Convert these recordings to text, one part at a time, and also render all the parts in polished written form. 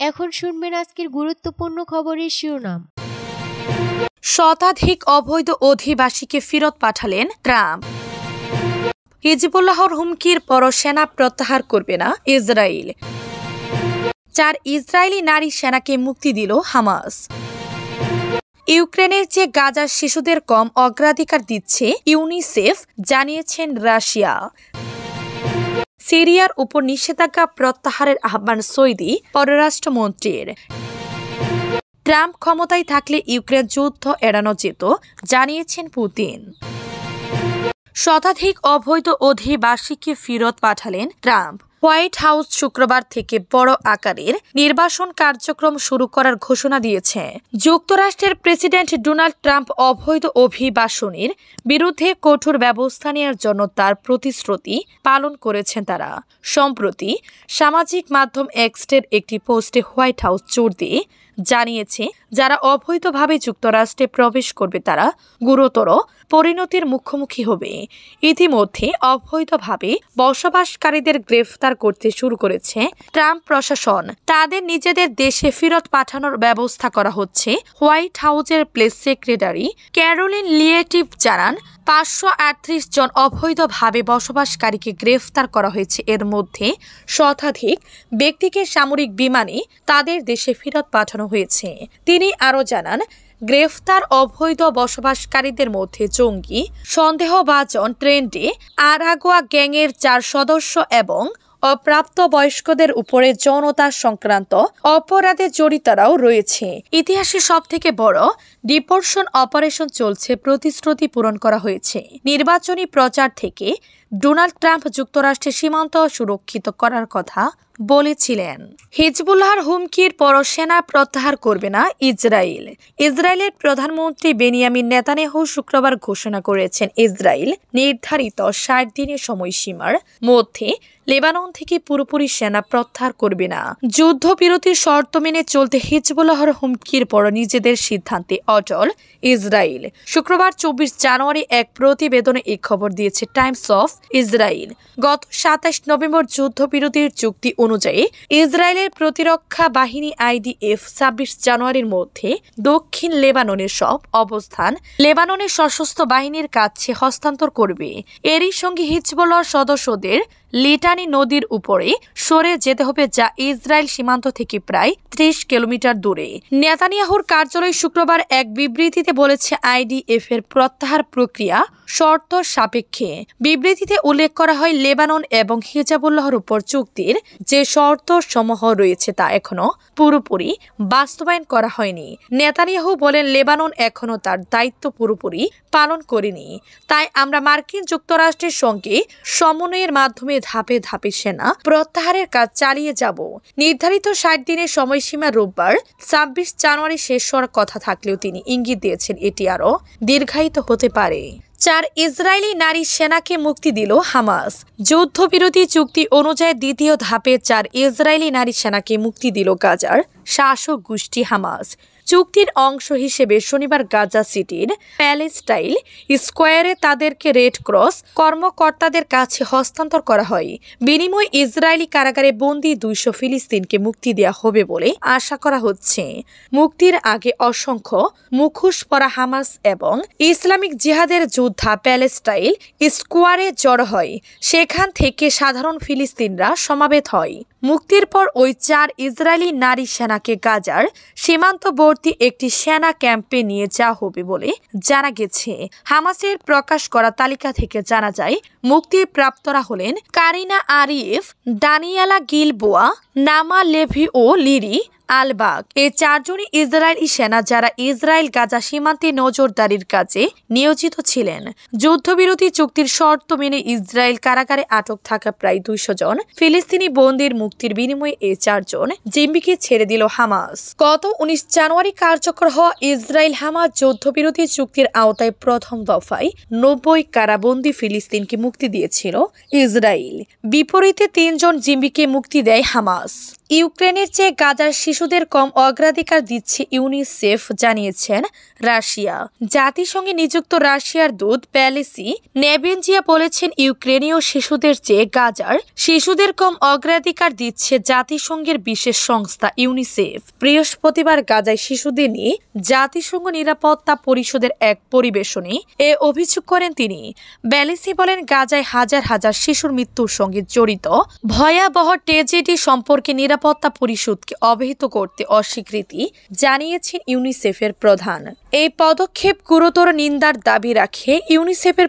এখন শুনবেন আজকের গুরুত্বপূর্ণ খবরের শিরোনাম। শতাধিক অবৈধ অধিবাসীকে ফেরত পাঠালেন ট্রাম্প। হিজবুল্লাহর হুমকির পরও সেনা প্রত্যাহার করবে না ইসরায়েল। 4 ইসরায়েলি নারী সেনাকে মুক্তি দিল হামাস। ইউক্রেনের চেয়ে গাজার শিশুদের কম অগ্রাধিকার দিচ্ছে ইউনিসেফ, জানিয়েছেন রাশিয়া। সিরিয়ার উপর নিষেধাজ্ঞা প্রত্যাহারের আহ্বান সৌদি পররাষ্ট্রমন্ত্রীর। ট্রাম্প ক্ষমতায় থাকলে ইউক্রেন যুদ্ধ এড়ানো যেত, জানিয়েছেন পুতিন। শতাধিক অবৈধ অধিবাসীকে ফেরত পাঠালেন ট্রাম্প। হোয়াইট হাউস শুক্রবার থেকে বড় আকারের নির্বাসন কার্যক্রম শুরু করার ঘোষণা দিয়েছে। যুক্তরাষ্ট্রের প্রেসিডেন্ট ডোনাল্ড ট্রাম্প অবৈধ অভিবাসনের বিরুদ্ধে কঠোর ব্যবস্থা নেওয়ার জন্য তার প্রতিশ্রুতি পালন করেছেন তারা। সম্প্রতি সামাজিক মাধ্যম এক্সের একটি পোস্টে হোয়াইট হাউস জোর দিয়ে জানিয়েছে, যারা অবৈধভাবে যুক্তরাষ্ট্রে প্রবেশ করবে তারা গুরুতর পরিণতির মুখোমুখি হবে। ইতিমধ্যে অবৈধভাবে বসবাসকারীদের গ্রেফতার করতে শুরু করেছে ট্রাম্প প্রশাসন। তাদের নিজেদের দেশে ফেরত পাঠানোর ব্যবস্থা করা হচ্ছে। হোয়াইট হাউসের প্রেস সেক্রেটারি ক্যারোলিন লিয়েটিভ জানান, 538 জন অবৈধভাবে বসবাসকারীকে গ্রেফতার করা হয়েছে। এর মধ্যে শতাধিক ব্যক্তিকে সামরিক বিমানে তাদের দেশে ফেরত পাঠানো হয়েছে। তিনি আরও জানান, গ্রেফতার অবৈধ বসবাসকারীদের মধ্যে জঙ্গি সন্দেহভাজন ট্রেন্ডে আরাগুয়া গ্যাংয়ের 4 সদস্য এবং অপ্রাপ্তবয়স্কদের উপরে যৌনতা সংক্রান্ত অপরাধে জড়িতরাও রয়েছে। ইতিহাসে সবথেকে বড় ডিপোর্শন অপারেশন চলছে, প্রতিশ্রুতি পূরণ করা হয়েছে। নির্বাচনী প্রচার থেকে ডোনাল্ড ট্রাম্প যুক্তরাষ্ট্রের সীমান্ত সুরক্ষিত করার কথা বলেছিলেন। হিজবুল্লাহর হুমকির পর সেনা প্রত্যাহার করবে না ইসরায়েল। ইসরায়েলের প্রধানমন্ত্রী বেনিয়ামিন নেতানিয়াহু শুক্রবার ঘোষণা করেছেন, ইসরায়েল নির্ধারিত 60 দিনের সময়সীমার মধ্যে লেবানন থেকে পুরোপুরি সেনা প্রত্যাহার করবে না। যুদ্ধবিরতির শর্ত মেনে চলতে হিজবুল্লাহর হুমকির পর নিজেদের সিদ্ধান্তে অটল ইসরায়েল। শুক্রবার 24 জানুয়ারি এক প্রতিবেদনে এই খবর দিয়েছে টাইমস অফ ইসরায়েল। গত 27 নভেম্বর যুদ্ধবিরতির চুক্তি অনুযায়ী ইসরায়েলের প্রতিরক্ষা বাহিনী IDF 26 জানুয়ারির মধ্যে দক্ষিণ লেবাননের সব অবস্থান লেবাননের সশস্ত্র বাহিনীর কাছে হস্তান্তর করবে। এরই সঙ্গে হিজবুল্লাহর সদস্যদের লিটানি নদীর উপরে সরে যেতে হবে, যা ইসরায়েল সীমান্ত থেকে প্রায় 30 কিলোমিটার দূরে। নেতানিয়াহুর কার্যালয় শুক্রবার এক বিবৃতিতে বলেছে, IDF এর প্রত্যাহার প্রক্রিয়া শর্ত সাপেক্ষে। বিবৃতিতে উল্লেখ করা হয়, লেবানন এবং হিজবুল্লাহর উপর চুক্তির যে শর্ত সমূহ রয়েছে তা এখনো পুরোপুরি বাস্তবায়ন করা হয়নি। নেতানিয়াহু বলেন, লেবানন এখনো তার দায়িত্ব পুরোপুরি পালন করেনি, তাই আমরা মার্কিন যুক্তরাষ্ট্রের সঙ্গে সমন্বয়ের মাধ্যমে ধাপে ধাপে সেনা প্রত্যাহারের কাজ চালিয়ে যাব। নির্ধারিত 60 দিনের সময়সীমা রোববার 26 জানুয়ারি শেষ হওয়ার কথা থাকলেও তিনি ইঙ্গিত দিয়েছেন এটি আরও দীর্ঘায়িত হতে পারে। 4 ইসরায়েলি নারী সেনাকে মুক্তি দিল হামাস। যুদ্ধবিরতি চুক্তি অনুযায়ী দ্বিতীয় ধাপে 4 ইসরায়েলি নারী সেনাকে মুক্তি দিল গাজার শাসক গোষ্ঠী হামাস। চুক্তির অংশ হিসেবে শনিবার গাজা সিটির প্যালেস্টাইন স্কোয়ারে তাদেরকে রেড ক্রস কর্মকর্তাদের কাছে হস্তান্তর করা হয়। বিনিময়ে ইসরায়েলি কারাগারে বন্দী 200 ফিলিস্তিনকে মুক্তি দেওয়া হবে বলে আশা করা হচ্ছে। মুক্তির আগে অসংখ্য মুখোশ পরা হামাস এবং ইসলামিক জিহাদের যোদ্ধা প্যালেস্টাইন স্কোয়ারে জড়ো হয়। সেখান থেকে সাধারণ ফিলিস্তিনরা সমাবেত হয়। মুক্তির পর ওই 4 ইসরায়েলি নারী সেনাকে গাজার সীমান্তবর্তী একটি সেনা ক্যাম্পে নিয়ে যাওয়া হবে বলে জানা গেছে। হামাসের প্রকাশ করা তালিকা থেকে জানা যায়, মুক্তিপ্রাপ্তরা হলেন কারিনা আরিফ, দানিয়ালা গিলবোয়া, নামা লেভি ও লিরি আলবাগ। এই 4 জনই ইসরায়েলি সেনা, যারা ইসরায়েল গাজা সীমান্তে নজরদারির কাজে নিয়োজিত ছিলেন। যুদ্ধবিরতি চুক্তির শর্ত মেনে ইসরায়েল কারাগারে আটক থাকা প্রায় 200 জন ফিলিস্তিনি বন্দীর মুক্তির বিনিময়ে এই 4 জন জিম্মিকে ছেড়ে দিল হামাস। গত 19 জানুয়ারি কার্যকর হওয়া ইসরায়েল হামাস যুদ্ধবিরতি চুক্তির আওতায় প্রথম দফায় 90 কারাবন্দী ফিলিস্তিনকে মুক্তি দিয়েছিল ইসরায়েল। বিপরীতে 3 জন জিম্মিকে মুক্তি দেয় হামাস। ইউক্রেনের চেয়ে গাজার শিশুদের কম অগ্রাধিকার দিচ্ছে ইউনিসেফ, জানিয়েছেন রাশিয়া। জাতিসংঘে নিযুক্ত রাশিয়ার দূত প্যালেসি নেবেনজিয়া বলেছেন, ইউক্রেনীয় শিশুদের চেয়ে গাজার শিশুদের কম অগ্রাধিকার দিচ্ছে জাতিসংঘের বিশেষ সংস্থা ইউনিসেফ। বৃহস্পতিবার গাজায় শিশুদের নিয়ে জাতিসংঘ নিরাপত্তা পরিষদের এক পরিবেশনে এ অভিযোগ করেন তিনি। প্যালেসি বলেন, গাজায় হাজার হাজার শিশুর মৃত্যুর সঙ্গে জড়িত ভয়াবহ ট্র্যাজেডি সম্পর্কে নিরাপত্তা পরিষদকে অবহিত করতে অস্বীকৃতি জানিয়েছেন ইউনিসেফের প্রধান। এই পদক্ষেপ গুরুতর নিন্দার দাবি রাখে ইউনিসেফের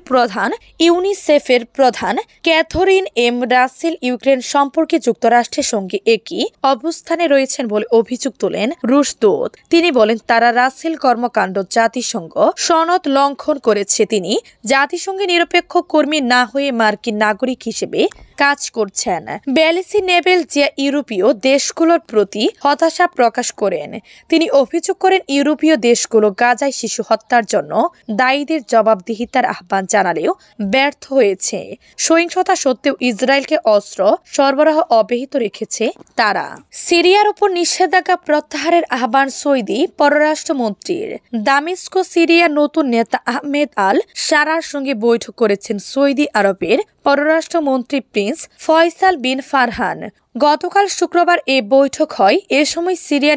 প্রধান ক্যাথরিন এম রাসেল ইউক্রেন সম্পর্কে যুক্তরাষ্ট্রের সঙ্গে একই অবস্থানে রয়েছেন বলে অভিযোগ তোলেন রুশ দূত। তিনি বলেন, তারা রাসেল কর্মকাণ্ড জাতিসংঘ সনদ লঙ্ঘন করেছে। তিনি জাতিসংঘে নিরপেক্ষ কর্মী না হয়ে মার্কিন নাগরিক হিসেবে কাজ করছেন। প্যালেসি নেবেনজিয়া ইউরোপীয় দেশগুলোর প্রতি হতাশা প্রকাশ করেন। তিনি অভিযোগ করেন, ইউরোপীয় দেশগুলো গাজায় শিশু হত্যার জন্য দায়ীদের জবাবদিহিতার আহ্বান জানালেও ব্যর্থ হয়েছে। সহিংসতা সত্ত্বেও ইসরায়েলকে অস্ত্র সরবরাহ অব্যাহত রেখেছে তারা। সিরিয়ার উপর নিষেধাজ্ঞা প্রত্যাহারের আহ্বান সৌদি পররাষ্ট্রমন্ত্রীর। দামেস্ক সিরিয়ার নতুন নেতা আহমেদ আল সারার সঙ্গে বৈঠক করেছেন সৌদি আরবের পররাষ্ট্রমন্ত্রী প্রিন্স ফয়সাল বিন ফারহান। গতকাল শুক্রবার এই বৈঠক হয়। এই সময় সিরিয়া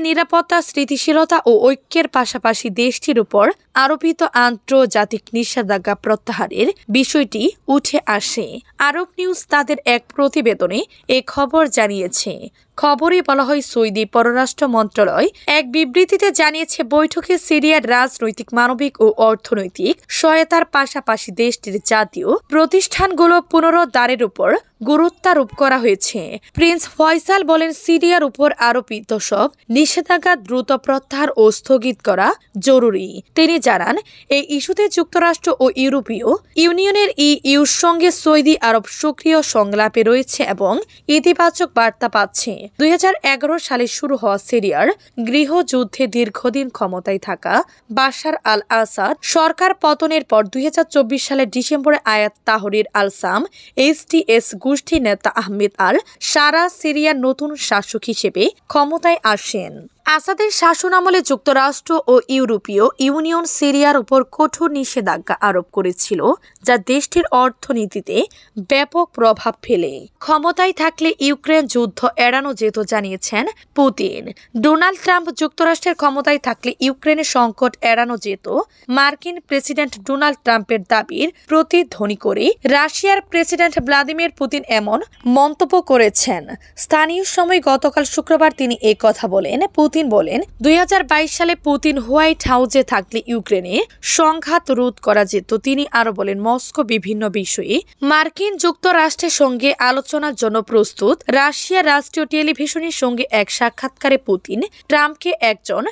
নিরাপত্তা স্থিতিশীলতা ও ঐক্যের পাশাপাশি দেশটির উপর আরোপিত আন্তর্জাতিক নিষেধাজ্ঞা প্রত্যাহারের বিষয়টি উঠে আসে। আরব নিউজ তাদের এক প্রতিবেদনে এ খবর জানিয়েছে। খবরে বলা হয়, সৌদি পররাষ্ট্র মন্ত্রণালয় এক বিবৃতিতে জানিয়েছে, বৈঠকে সিরিয়ার রাজনৈতিক, মানবিক ও অর্থনৈতিক সহায়তার পাশাপাশি দেশটির জাতীয় প্রতিষ্ঠানগুলো পুনরুদ্ধারের উপর গুরুত্বারোপ করা হয়েছে। প্রিন্স ফয়সাল বলেন, সিরিয়ার উপর আরোপিত সব নিষেধাজ্ঞা দ্রুত প্রত্যাহার ও স্থগিত করা জরুরি। তিনি জানান, এই ইস্যুতে যুক্তরাষ্ট্র ও ইউরোপীয় ইউনিয়নের ইউর সঙ্গে সৌদি আরব সক্রিয় সংলাপে রয়েছে এবং ইতিবাচক বার্তা পাচ্ছে। 2011 সালে শুরু হওয়া সিরিয়ার গৃহযুদ্ধে দীর্ঘদিন ক্ষমতায় থাকা বাশার আল আসাদ সরকার পতনের পর 2024 সালের ডিসেম্বরে আয়াত তাহরির আল সাম HTS গোষ্ঠী নেতা আহমেদ আল সারা সিরিয়ার নতুন শাসক হিসেবে ক্ষমতায় আসেন। আসাদের শাসন আমলে যুক্তরাষ্ট্র ও ইউরোপীয় ইউনিয়ন সিরিয়ার উপর কঠোর নিষেধাজ্ঞা আরোপ করেছিল, যা দেশটির অর্থনীতিতে ব্যাপক প্রভাব ফেলে। ক্ষমতায় থাকলে ইউক্রেন যুদ্ধ এড়ানো যেত জানিয়েছেন পুতিন। ডোনাল্ড ট্রাম্প যুক্তরাষ্ট্রের ক্ষমতায় থাকলে ইউক্রেনের সংকট এড়ানো যেত মার্কিন প্রেসিডেন্ট ডোনাল্ড ট্রাম্পের দাবির প্রতিধ্বনি করে রাশিয়ার প্রেসিডেন্ট ভ্লাদিমির পুতিন এমন মন্তব্য করেছেন। স্থানীয় সময় গতকাল শুক্রবার তিনি এই কথা বলেন। পুতিন বলেন, 2022 সালে পুতিন হোয়াইট হাউসে থাকলে ইউক্রেনে সংঘাত রোধ করা যেত। তিনি আরো বলেন, মস্কো বিভিন্ন বিষয়ে মার্কিন যুক্তরাষ্ট্রের সঙ্গে আলোচনার জন্য প্রস্তুত। রাশিয়ার রাষ্ট্রীয় টেলিভিশনের সঙ্গে এক সাক্ষাৎকারে পুতিন ট্রাম্পকে একজন